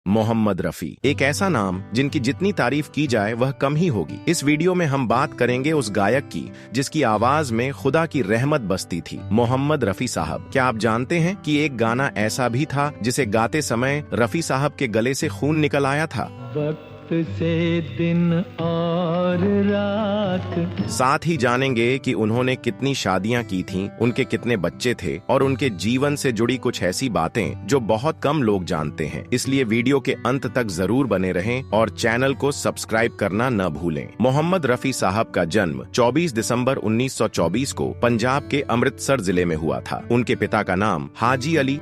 मोहम्मद रफी, एक ऐसा नाम जिनकी जितनी तारीफ की जाए वह कम ही होगी। इस वीडियो में हम बात करेंगे उस गायक की जिसकी आवाज में खुदा की रहमत बसती थी, मोहम्मद रफी साहब। क्या आप जानते हैं कि एक गाना ऐसा भी था जिसे गाते समय रफी साहब के गले से खून निकल आया था? से दिन और रात। साथ ही जानेंगे कि उन्होंने कितनी शादियां की थीं, उनके कितने बच्चे थे और उनके जीवन से जुड़ी कुछ ऐसी बातें जो बहुत कम लोग जानते हैं। इसलिए वीडियो के अंत तक जरूर बने रहें और चैनल को सब्सक्राइब करना न भूलें। मोहम्मद रफी साहब का जन्म 24 दिसंबर 1924 को पंजाब के अमृतसर जिले में हुआ था। उनके पिता का नाम हाजी अली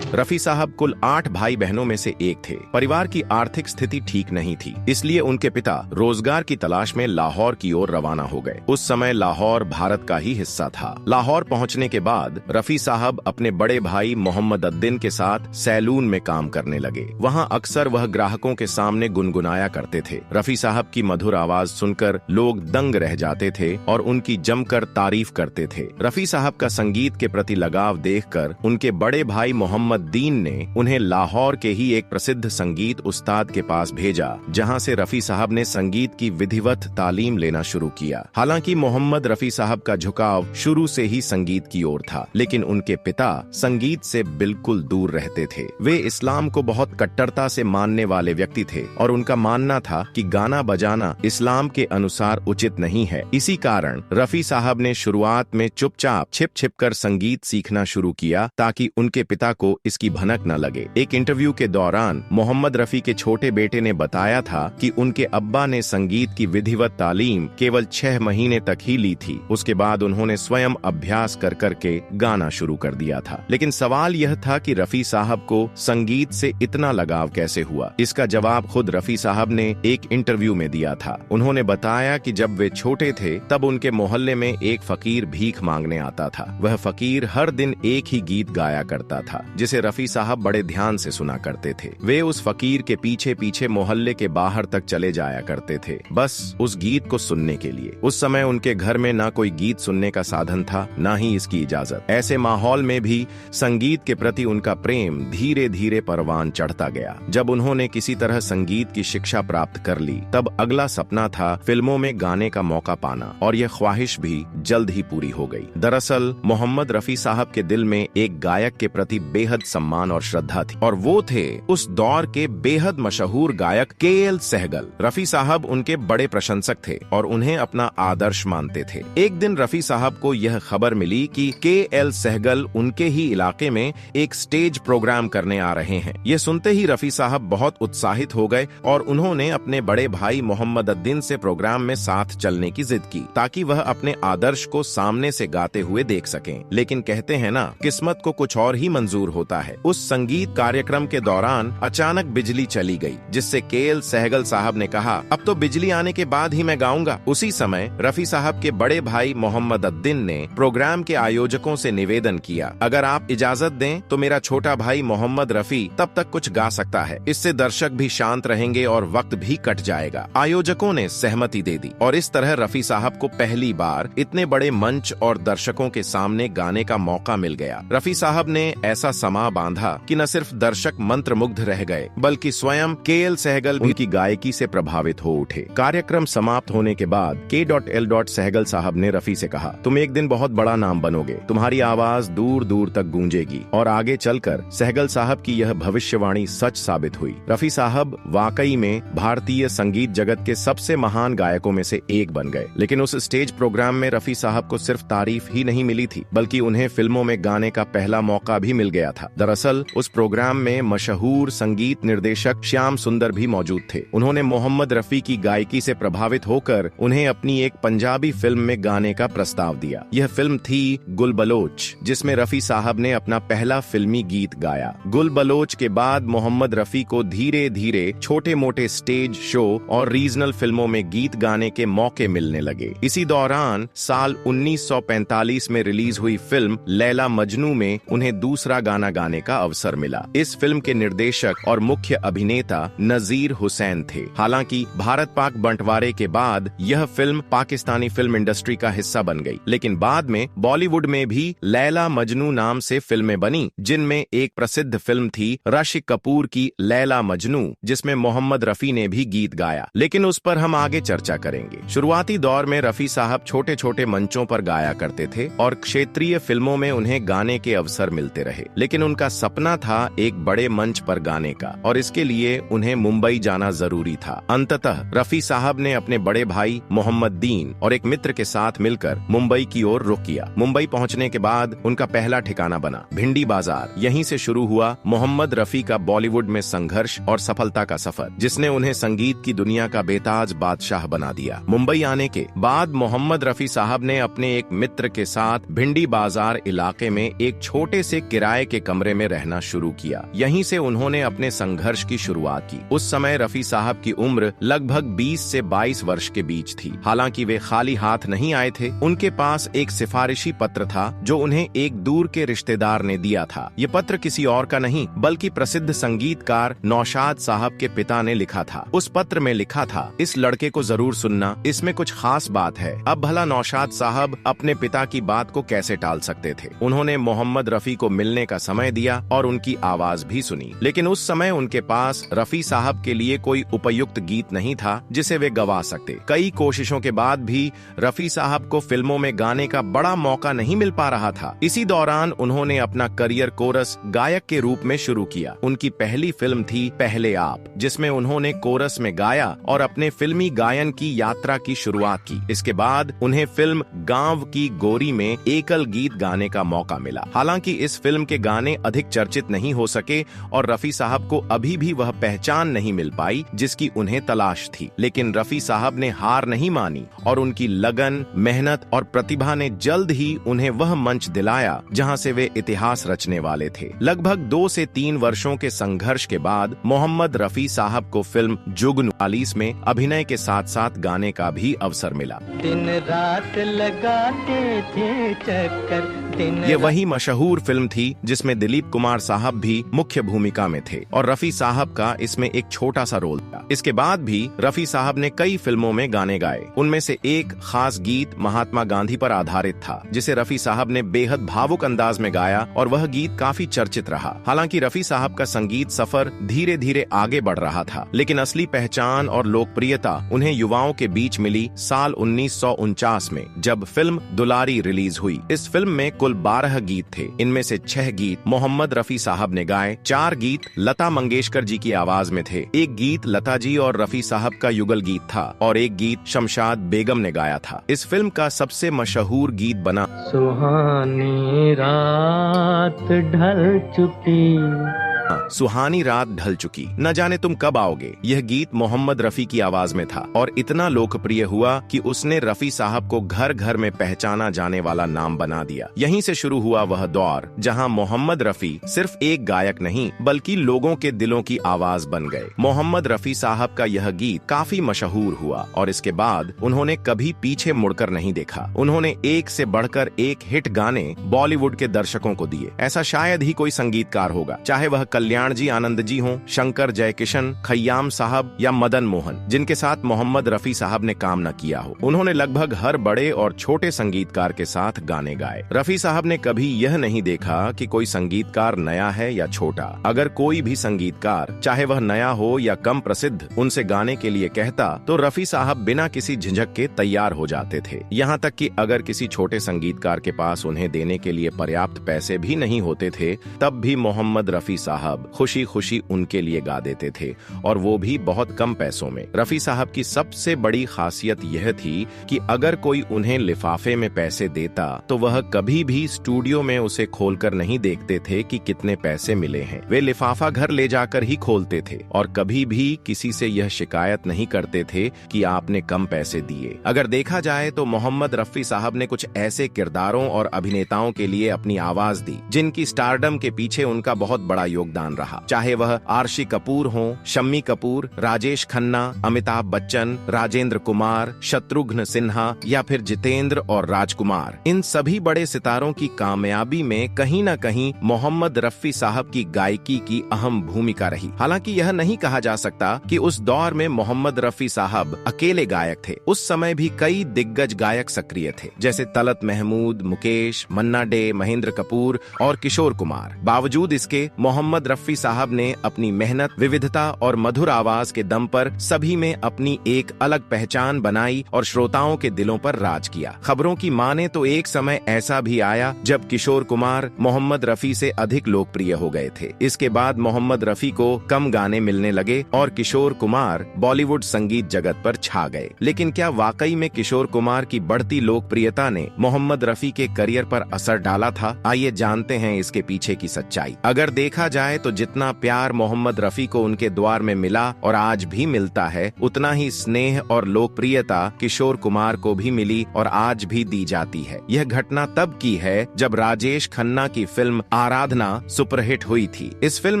रफी साहब कुल 8 भाई बहनों में से एक थे। परिवार की आर्थिक स्थिति ठीक नहीं थी, इसलिए उनके पिता रोजगार की तलाश में लाहौर की ओर रवाना हो गए। उस समय लाहौर भारत का ही हिस्सा था। लाहौर पहुंचने के बाद रफी साहब अपने बड़े भाई मोहम्मद अद्दीन के साथ सैलून में काम करने लगे। वहां अक्सर वह ग्राहकों के सामने गुनगुनाया करते थे। रफी साहब की मधुर आवाज सुनकर लोग दंग रह जाते थे और उनकी जमकर तारीफ करते थे। रफी साहब का संगीत के प्रति लगाव देखकर उनके बड़े भाई मोहम्मद दीन ने उन्हें लाहौर के ही एक प्रसिद्ध संगीत उस्ताद के पास भेजा, जहां से रफी साहब ने संगीत की विधिवत तालीम लेना शुरू किया। हालांकि मोहम्मद रफी साहब का झुकाव शुरू से ही संगीत की ओर था, लेकिन उनके पिता संगीत से बिल्कुल दूर रहते थे। वे इस्लाम को बहुत कट्टरता से मानने वाले व्यक्ति थे और उनका मानना था कि गाना बजाना इस्लाम के अनुसार उचित नहीं है। इसी कारण रफी साहब ने शुरुआत में चुपचाप छिप कर संगीत सीखना शुरू किया ताकि उनके पिता को इसकी भनक न लगे। एक इंटरव्यू के दौरान मोहम्मद रफी के छोटे बेटे ने बताया था कि उनके अब्बा ने संगीत की विधिवत तालीम केवल 6 महीने तक ही ली थी। उसके बाद उन्होंने स्वयं अभ्यास कर करके गाना शुरू कर दिया था। लेकिन सवाल यह था कि रफी साहब को संगीत से इतना लगाव कैसे हुआ? इसका जवाब खुद रफी साहब ने एक इंटरव्यू में दिया था। उन्होंने बताया कि जब वे छोटे थे तब उनके मोहल्ले में एक फकीर भीख मांगने आता था। वह फकीर हर दिन एक ही गीत गाया करता था जिसे रफी साहब बड़े ध्यान से सुना करते थे। वे उस फकीर के पीछे पीछे मोहल्ले के बाहर तक चले जाया करते थे, बस उस गीत को सुनने के लिए। उस समय उनके घर में ना कोई गीत सुनने का साधन था, ना ही इसकी इजाजत। ऐसे माहौल में भी संगीत के प्रति उनका प्रेम धीरे धीरे परवान चढ़ता गया। जब उन्होंने किसी तरह संगीत की शिक्षा प्राप्त कर ली, तब अगला सपना था फिल्मों में गाने का मौका पाना, और यह ख्वाहिश भी जल्द ही पूरी हो गई। दरअसल मोहम्मद रफी साहब के दिल में एक गायक के प्रति बेहद सम्मान और श्रद्धा थी, और वो थे उस दौर के बेहद मशहूर गायक के.एल. सहगल। रफी साहब उनके बड़े प्रशंसक थे और उन्हें अपना आदर्श मानते थे। एक दिन रफी साहब को यह खबर मिली कि के.एल. सहगल उनके ही इलाके में एक स्टेज प्रोग्राम करने आ रहे हैं। ये सुनते ही रफी साहब बहुत उत्साहित हो गए और उन्होंने अपने बड़े भाई मोहम्मद अद्दीन से प्रोग्राम में साथ चलने की जिद की ताकि वह अपने आदर्श को सामने से गाते हुए देख सकें। लेकिन कहते हैं ना, किस्मत को कुछ और ही मंजूर होता है। उस संगीत कार्यक्रम के दौरान अचानक बिजली चली गई, जिससे के.एल. सहगल साहब ने कहा, अब तो बिजली आने के बाद ही मैं गाऊंगा। उसी समय रफी साहब के बड़े भाई मोहम्मद अद्दीन ने प्रोग्राम के आयोजकों से निवेदन किया, अगर आप इजाजत दें तो मेरा छोटा भाई मोहम्मद रफी तब तक कुछ गा सकता है। इससे दर्शक भी शांत रहेंगे और वक्त भी कट जाएगा। आयोजकों ने सहमति दे दी और इस तरह रफी साहब को पहली बार इतने बड़े मंच और दर्शकों के सामने गाने का मौका मिल गया। रफी साहब ने ऐसा समा बांधा कि न सिर्फ दर्शक मंत्रमुग्ध रह गए, बल्कि स्वयं के.एल. सहगल भी उनकी गायकी से प्रभावित हो उठे। कार्यक्रम समाप्त होने के बाद के.एल. सहगल साहब ने रफी से कहा, तुम एक दिन बहुत बड़ा नाम बनोगे, तुम्हारी आवाज दूर दूर तक गूंजेगी। और आगे चलकर सहगल साहब की यह भविष्यवाणी सच साबित हुई। रफी साहब वाकई में भारतीय संगीत जगत के सबसे महान गायकों में से एक बन गए। लेकिन उस स्टेज प्रोग्राम में रफी साहब को सिर्फ तारीफ ही नहीं मिली थी, बल्कि उन्हें फिल्मों में गाने का पहला मौका भी मिल गया था। दरअसल उस प्रोग्राम में मशहूर संगीत निर्देशक श्याम सुंदर भी मौजूद थे। उन्होंने मोहम्मद रफी की गायकी से प्रभावित होकर उन्हें अपनी एक पंजाबी फिल्म में गाने का प्रस्ताव दिया। यह फिल्म थी गुल बलोच, जिसमें रफी साहब ने अपना पहला फिल्मी गीत गाया। गुल बलोच के बाद मोहम्मद रफी को धीरे धीरे छोटे मोटे स्टेज शो और रीजनल फिल्मों में गीत गाने के मौके मिलने लगे। इसी दौरान साल 1945 में रिलीज हुई फिल्म लैला मजनू में उन्हें दूसरा गाना गाने गाने का अवसर मिला। इस फिल्म के निर्देशक और मुख्य अभिनेता नजीर हुसैन थे। हालांकि भारत पाक बंटवारे के बाद यह फिल्म पाकिस्तानी फिल्म इंडस्ट्री का हिस्सा बन गई, लेकिन बाद में बॉलीवुड में भी लैला मजनू नाम से फिल्में बनी, जिनमें एक प्रसिद्ध फिल्म थी राशिद कपूर की लैला मजनू, जिसमें मोहम्मद रफी ने भी गीत गाया, लेकिन उस पर हम आगे चर्चा करेंगे। शुरुआती दौर में रफी साहब छोटे छोटे मंचों पर गाया करते थे और क्षेत्रीय फिल्मों में उन्हें गाने के अवसर मिलते रहे, लेकिन उनका सपना था एक बड़े मंच पर गाने का, और इसके लिए उन्हें मुंबई जाना जरूरी था। अंततः रफी साहब ने अपने बड़े भाई मोहम्मद दीन और एक मित्र के साथ मिलकर मुंबई की ओर रुख किया। मुंबई पहुंचने के बाद उनका पहला ठिकाना बना भिंडी बाजार। यहीं से शुरू हुआ मोहम्मद रफी का बॉलीवुड में संघर्ष और सफलता का सफर, जिसने उन्हें संगीत की दुनिया का बेताज बादशाह बना दिया। मुंबई आने के बाद मोहम्मद रफी साहब ने अपने एक मित्र के साथ भिंडी बाजार इलाके में एक छोटे से किराए के कमरे में रहना शुरू किया। यहीं से उन्होंने अपने संघर्ष की शुरुआत की। उस समय रफी साहब की उम्र लगभग 20 से 22 वर्ष के बीच थी। हालांकि वे खाली हाथ नहीं आए थे। उनके पास एक सिफारिशी पत्र था जो उन्हें एक दूर के रिश्तेदार ने दिया था। ये पत्र किसी और का नहीं बल्कि प्रसिद्ध संगीतकार नौशाद साहब के पिता ने लिखा था। उस पत्र में लिखा था, इस लड़के को जरूर सुनना, इसमें कुछ खास बात है। अब भला नौशाद साहब अपने पिता की बात को कैसे टाल सकते थे। उन्होंने मोहम्मद रफी को मिलने का समय दिया और उनकी आवाज भी सुनी, लेकिन उस समय उनके पास रफी साहब के लिए कोई उपयुक्त गीत नहीं था जिसे वे गवा सकते। कई कोशिशों के बाद भी रफी साहब को फिल्मों में गाने का बड़ा मौका नहीं मिल पा रहा था। इसी दौरान उन्होंने अपना करियर कोरस गायक के रूप में शुरू किया। उनकी पहली फिल्म थी पहले आप, जिसमें उन्होंने कोरस में गाया और अपने फिल्मी गायन की यात्रा की शुरुआत की। इसके बाद उन्हें फिल्म गांव की गोरी में एकल गीत गाने का मौका मिला। हालांकि इस फिल्म के गाने अधिक चर्चित नहीं हो सके और रफी साहब को अभी भी वह पहचान नहीं मिल पाई जिसकी उन्हें तलाश थी, लेकिन रफी साहब ने हार नहीं मानी और उनकी लगन, मेहनत और प्रतिभा ने जल्द ही उन्हें वह मंच दिलाया जहां से वे इतिहास रचने वाले थे। लगभग 2 से 3 वर्षों के संघर्ष के बाद मोहम्मद रफी साहब को फिल्म जुगनू 40 में अभिनय के साथ साथ गाने का भी अवसर मिला। दिन रात लगाते थे चक्कर। ये वही मशहूर फिल्म थी जिसमें दिलीप कुमार साहब भी मुख्य भूमिका में थे और रफी साहब का इसमें एक छोटा सा रोल था। इसके बाद भी रफी साहब ने कई फिल्मों में गाने गाए। उनमें से एक खास गीत महात्मा गांधी पर आधारित था, जिसे रफी साहब ने बेहद भावुक अंदाज में गाया और वह गीत काफी चर्चित रहा। हालांकि रफी साहब का संगीत सफर धीरे धीरे आगे बढ़ रहा था, लेकिन असली पहचान और लोकप्रियता उन्हें युवाओं के बीच मिली साल 1949 में, जब फिल्म दुलारी रिलीज हुई। इस फिल्म में कुल 12 गीत थे। इनमें से 6 गीत मोहम्मद रफी साहब ने गाए, 4 गीत लता मंगेशकर जी की आवाज में थे, एक गीत लता जी और रफी साहब का युगल गीत था और एक गीत शमशाद बेगम ने गाया था। इस फिल्म का सबसे मशहूर गीत बना सुहानी रात ढल चुकी। सुहानी रात ढल चुकी, न जाने तुम कब आओगे। यह गीत मोहम्मद रफी की आवाज में था और इतना लोकप्रिय हुआ कि उसने रफी साहब को घर घर में पहचाना जाने वाला नाम बना दिया। यहीं से शुरू हुआ वह दौर जहां मोहम्मद रफी सिर्फ एक गायक नहीं बल्कि लोगों के दिलों की आवाज बन गए। मोहम्मद रफी साहब का यह गीत काफी मशहूर हुआ और इसके बाद उन्होंने कभी पीछे मुड़कर नहीं देखा। उन्होंने एक से बढ़कर एक हिट गाने बॉलीवुड के दर्शकों को दिए। ऐसा शायद ही कोई संगीतकार होगा, चाहे वह कल्याण जी आनंद जी हों, शंकर जयकिशन, खय्याम साहब या मदन मोहन, जिनके साथ मोहम्मद रफी साहब ने काम न किया हो। उन्होंने लगभग हर बड़े और छोटे संगीतकार के साथ गाने गाए। रफी साहब ने कभी यह नहीं देखा कि कोई संगीतकार नया है या छोटा। अगर कोई भी संगीतकार, चाहे वह नया हो या कम प्रसिद्ध, उनसे गाने के लिए कहता तो रफी साहब बिना किसी झिझक के तैयार हो जाते थे। यहाँ तक कि अगर किसी छोटे संगीतकार के पास उन्हें देने के लिए पर्याप्त पैसे भी नहीं होते थे, तब भी मोहम्मद रफी साहब खुशी खुशी उनके लिए गा देते थे, और वो भी बहुत कम पैसों में। रफी साहब की सबसे बड़ी खासियत यह थी कि अगर कोई उन्हें लिफाफे में पैसे देता तो वह कभी भी स्टूडियो में उसे खोलकर नहीं देखते थे कि कितने पैसे मिले हैं। वे लिफाफा घर ले जाकर ही खोलते थे और कभी भी किसी से यह शिकायत नहीं करते थे कि आपने कम पैसे दिए। अगर देखा जाए तो मोहम्मद रफी साहब ने कुछ ऐसे किरदारों और अभिनेताओं के लिए अपनी आवाज दी जिनकी स्टारडम के पीछे उनका बहुत बड़ा योगदान योगदान रहा, चाहे वह आरशी कपूर हो, शम्मी कपूर, राजेश खन्ना, अमिताभ बच्चन, राजेंद्र कुमार, शत्रुघ्न सिन्हा या फिर जितेंद्र और राजकुमार। इन सभी बड़े सितारों की कामयाबी में कहीं न कहीं मोहम्मद रफी साहब की गायकी की अहम भूमिका रही। हालांकि यह नहीं कहा जा सकता कि उस दौर में मोहम्मद रफी साहब अकेले गायक थे। उस समय भी कई दिग्गज गायक सक्रिय थे, जैसे तलत महमूद, मुकेश, मन्ना डे, महेंद्र कपूर और किशोर कुमार। बावजूद इसके मोहम्मद रफी साहब ने अपनी मेहनत, विविधता और मधुर आवाज के दम पर सभी में अपनी एक अलग पहचान बनाई और श्रोताओं के दिलों पर राज किया। खबरों की माने तो एक समय ऐसा भी आया जब किशोर कुमार मोहम्मद रफी से अधिक लोकप्रिय हो गए थे। इसके बाद मोहम्मद रफी को कम गाने मिलने लगे और किशोर कुमार बॉलीवुड संगीत जगत पर छा गए। लेकिन क्या वाकई में किशोर कुमार की बढ़ती लोकप्रियता ने मोहम्मद रफी के करियर पर असर डाला था? आइए जानते हैं इसके पीछे की सच्चाई। अगर देखा जाए तो जितना प्यार मोहम्मद रफी को उनके द्वार में मिला और आज भी मिलता है, उतना ही स्नेह और लोकप्रियता किशोर कुमार को भी मिली और आज भी दी जाती है। यह घटना तब की है जब राजेश खन्ना की फिल्म आराधना सुपरहिट हुई थी। इस फिल्म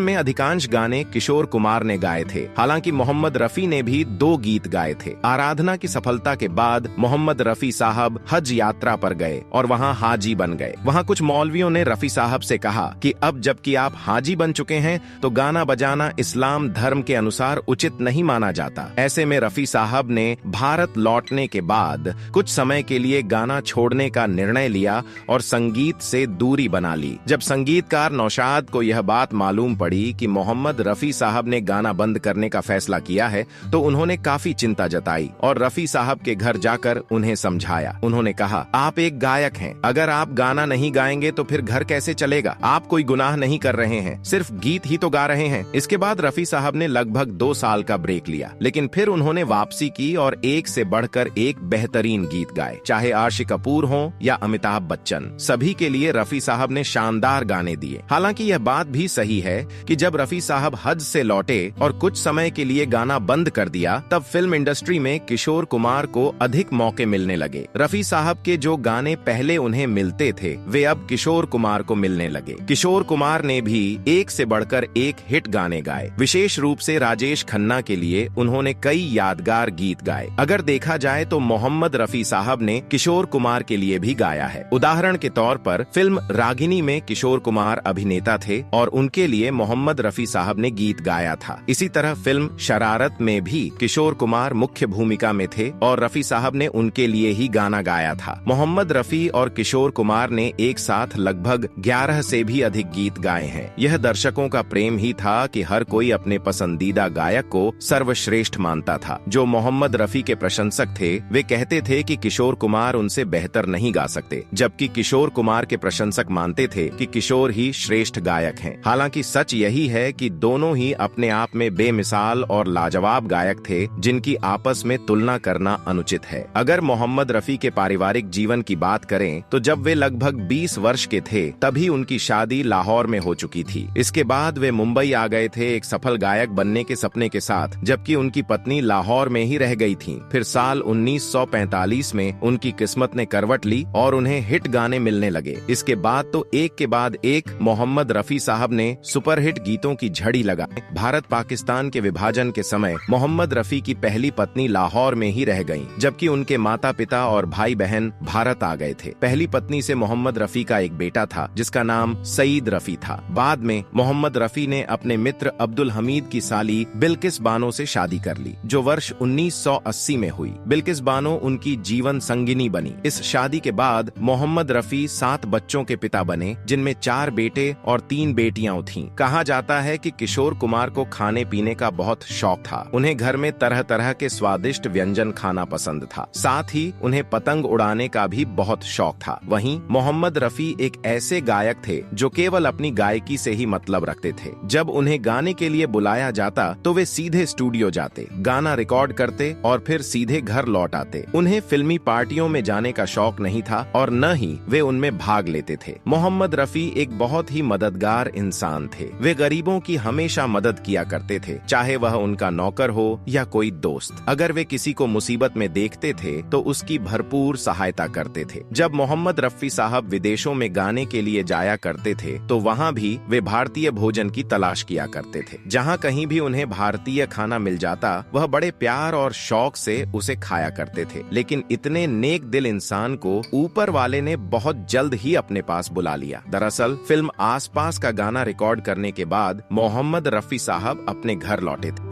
में अधिकांश गाने किशोर कुमार ने गाए थे। हालांकि मोहम्मद रफी ने भी 2 गीत गाए थे। आराधना की सफलता के बाद मोहम्मद रफी साहब हज यात्रा पर गए और वहां हाजी बन गए। वहां कुछ मौलवियों ने रफी साहब से कहा कि अब जबकि आप हाजी बन चुके हैं तो गाना बजाना इस्लाम धर्म के अनुसार उचित नहीं माना जाता। ऐसे में रफी साहब ने भारत लौटने के बाद कुछ समय के लिए गाना छोड़ने का निर्णय लिया और संगीत से दूरी बना ली। जब संगीतकार नौशाद को यह बात मालूम पड़ी कि मोहम्मद रफी साहब ने गाना बंद करने का फैसला किया है तो उन्होंने काफी चिंता जताई और रफी साहब के घर जाकर उन्हें समझाया। उन्होंने कहा, आप एक गायक हैं, अगर आप गाना नहीं गाएंगे तो फिर घर कैसे चलेगा? आप कोई गुनाह नहीं कर रहे हैं, सिर्फ गीत ही तो गा रहे हैं। इसके बाद रफी साहब ने लगभग 2 साल का ब्रेक लिया, लेकिन फिर उन्होंने वापसी की और एक से बढ़कर एक बेहतरीन गीत गाए। चाहे आरशी कपूर हो या अमिताभ बच्चन, सभी के लिए रफी साहब ने शानदार गाने दिए। हालांकि यह बात भी सही है कि जब रफी साहब हज से लौटे और कुछ समय के लिए गाना बंद कर दिया, तब फिल्म इंडस्ट्री में किशोर कुमार को अधिक मौके मिलने लगे। रफी साहब के जो गाने पहले उन्हें मिलते थे वे अब किशोर कुमार को मिलने लगे। किशोर कुमार ने भी एक से बढ़कर एक हिट गाने गाए। विशेष रूप से राजेश खन्ना के लिए उन्होंने कई यादगार गीत गाए। अगर देखा जाए तो मोहम्मद रफी साहब ने किशोर कुमार के लिए भी गाया है। उदाहरण के तौर पर फिल्म रागिनी में किशोर कुमार अभिनेता थे और उनके लिए मोहम्मद रफी साहब ने गीत गाया था। इसी तरह फिल्म शरारत में भी किशोर कुमार मुख्य भूमिका में थे और रफी साहब ने उनके लिए ही गाना गाया था। मोहम्मद रफी और किशोर कुमार ने एक साथ लगभग 11 से भी अधिक गीत गाए हैं। यह दर्शकों का प्रेम ही था कि हर कोई अपने पसंदीदा गायक को सर्वश्रेष्ठ मानता था। जो मोहम्मद रफी के प्रशंसक थे वे कहते थे कि किशोर कुमार उनसे बेहतर नहीं गा सकते, जबकि किशोर कुमार के प्रशंसक मानते थे कि किशोर ही श्रेष्ठ गायक हैं। हालांकि सच यही है कि दोनों ही अपने आप में बेमिसाल और लाजवाब गायक थे, जिनकी आपस में तुलना करना अनुचित है। अगर मोहम्मद रफी के पारिवारिक जीवन की बात करें तो जब वे लगभग 20 वर्ष के थे तभी उनकी शादी लाहौर में हो चुकी थी। इसके बाद वे मुंबई आ गए थे एक सफल गायक बनने के सपने के साथ, जबकि उनकी पत्नी लाहौर में ही रह गई थी। फिर साल 1945 में उनकी किस्मत ने करवट ली और उन्हें हिट गाने मिलने लगे। इसके बाद तो एक के बाद एक मोहम्मद रफी साहब ने सुपरहिट गीतों की झड़ी लगाई। भारत पाकिस्तान के विभाजन के समय मोहम्मद रफी की पहली पत्नी लाहौर में ही रह गईं, जबकि उनके माता पिता और भाई बहन भारत आ गए थे। पहली पत्नी से मोहम्मद रफी का एक बेटा था जिसका नाम सईद रफी था। बाद में मोहम्मद रफी ने अपने मित्र अब्दुल हमीद की साली बिल्किस बानो से शादी कर ली, जो वर्ष 1980 में हुई। बिल्किस बानो उनकी जीवन संगिनी बनी। इस शादी के बाद मोहम्मद रफी 7 बच्चों के पिता बने, जिनमें 4 बेटे और 3 बेटियां थीं। कहा जाता है कि किशोर कुमार को खाने पीने का बहुत शौक था। उन्हें घर में तरह तरह के स्वादिष्ट व्यंजन खाना पसंद था। साथ ही उन्हें पतंग उड़ाने का भी बहुत शौक था। वहीं मोहम्मद रफी एक ऐसे गायक थे जो केवल अपनी गायकी से ही मतलब रखते थे। जब उन्हें गाने के लिए बुलाया जाता तो वे सीधे स्टूडियो जाते, गाना रिकॉर्ड करते और फिर सीधे घर लौट आते। उन्हें फिल्मी पार्टियों में जाने का शौक नहीं था और न ही वे उनमें भाग लेते थे। मोहम्मद रफी एक बहुत ही मददगार इंसान थे। वे गरीबों की हमेशा मदद किया करते थे, चाहे वह उनका नौकर हो या कोई दोस्त। अगर वे किसी को मुसीबत में देखते थे तो उसकी भरपूर सहायता करते थे। जब मोहम्मद रफी साहब विदेशों में गाने के लिए जाया करते थे तो वहाँ भी वे भारतीय भारतीय भोजन की तलाश किया करते थे। जहाँ कहीं भी उन्हें भारतीय खाना मिल जाता वह बड़े प्यार और शौक से उसे खाया करते थे। लेकिन इतने नेक दिल इंसान को ऊपर वाले ने बहुत जल्द ही अपने पास बुला लिया। दरअसल फिल्म आसपास का गाना रिकॉर्ड करने के बाद मोहम्मद रफी साहब अपने घर लौटे थे।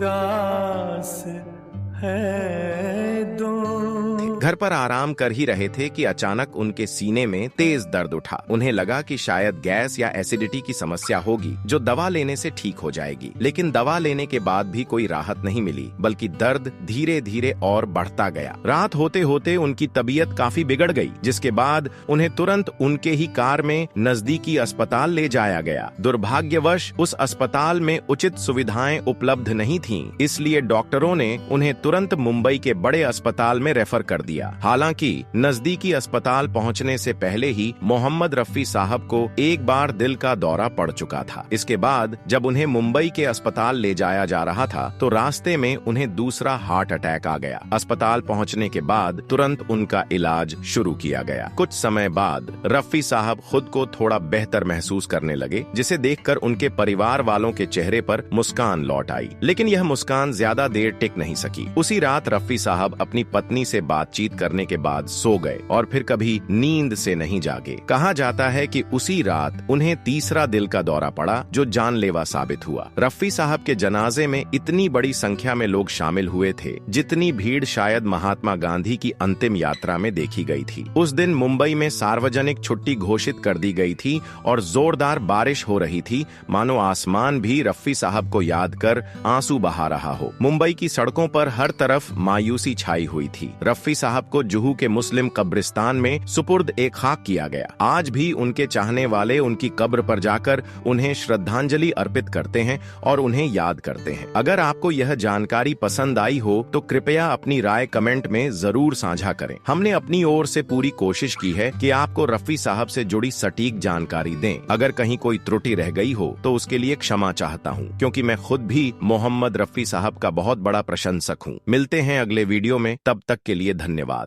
घर पर आराम कर ही रहे थे कि अचानक उनके सीने में तेज दर्द उठा। उन्हें लगा कि शायद गैस या एसिडिटी की समस्या होगी जो दवा लेने से ठीक हो जाएगी। लेकिन दवा लेने के बाद भी कोई राहत नहीं मिली, बल्कि दर्द धीरे धीरे और बढ़ता गया। रात होते होते उनकी तबीयत काफी बिगड़ गई, जिसके बाद उन्हें तुरंत उनके ही कार में नजदीकी अस्पताल ले जाया गया। दुर्भाग्यवश उस अस्पताल में उचित सुविधाएं उपलब्ध नहीं थीं, इसलिए डॉक्टरों ने उन्हें तुरंत मुंबई के बड़े अस्पताल में रेफर कर दिया। हालांकि नजदीकी अस्पताल पहुंचने से पहले ही मोहम्मद रफी साहब को एक बार दिल का दौरा पड़ चुका था। इसके बाद जब उन्हें मुंबई के अस्पताल ले जाया जा रहा था तो रास्ते में उन्हें दूसरा हार्ट अटैक आ गया। अस्पताल पहुंचने के बाद तुरंत उनका इलाज शुरू किया गया। कुछ समय बाद रफी साहब खुद को थोड़ा बेहतर महसूस करने लगे, जिसे देखकर उनके परिवार वालों के चेहरे पर मुस्कान लौट आई। लेकिन यह मुस्कान ज्यादा देर टिक नहीं सकी। उसी रात रफी साहब अपनी पत्नी से बातचीत करने के बाद सो गए और फिर कभी नींद से नहीं जागे। कहा जाता है कि उसी रात उन्हें तीसरा दिल का दौरा पड़ा जो जानलेवा साबित हुआ। रफी साहब के जनाजे में इतनी बड़ी संख्या में लोग शामिल हुए थे जितनी भीड़ शायद महात्मा गांधी की अंतिम यात्रा में देखी गई थी। उस दिन मुंबई में सार्वजनिक छुट्टी घोषित कर दी गई थी और जोरदार बारिश हो रही थी, मानो आसमान भी रफी साहब को याद कर आंसू बहा रहा हो। मुंबई की सड़कों पर हर तरफ मायूसी छाई हुई थी। रफी साहब को जुहू के मुस्लिम कब्रिस्तान में सुपुर्द ए खाक किया गया। आज भी उनके चाहने वाले उनकी कब्र पर जाकर उन्हें श्रद्धांजलि अर्पित करते हैं और उन्हें याद करते हैं। अगर आपको यह जानकारी पसंद आई हो तो कृपया अपनी राय कमेंट में जरूर साझा करें। हमने अपनी ओर से पूरी कोशिश की है कि आपको रफी साहब से जुड़ी सटीक जानकारी दें। अगर कहीं कोई त्रुटि रह गई हो तो उसके लिए क्षमा चाहता हूं, क्योंकि मैं खुद भी मोहम्मद रफी साहब का बहुत बड़ा प्रशंसक हूं। मिलते हैं अगले वीडियो में, तब तक के लिए धन्यवाद।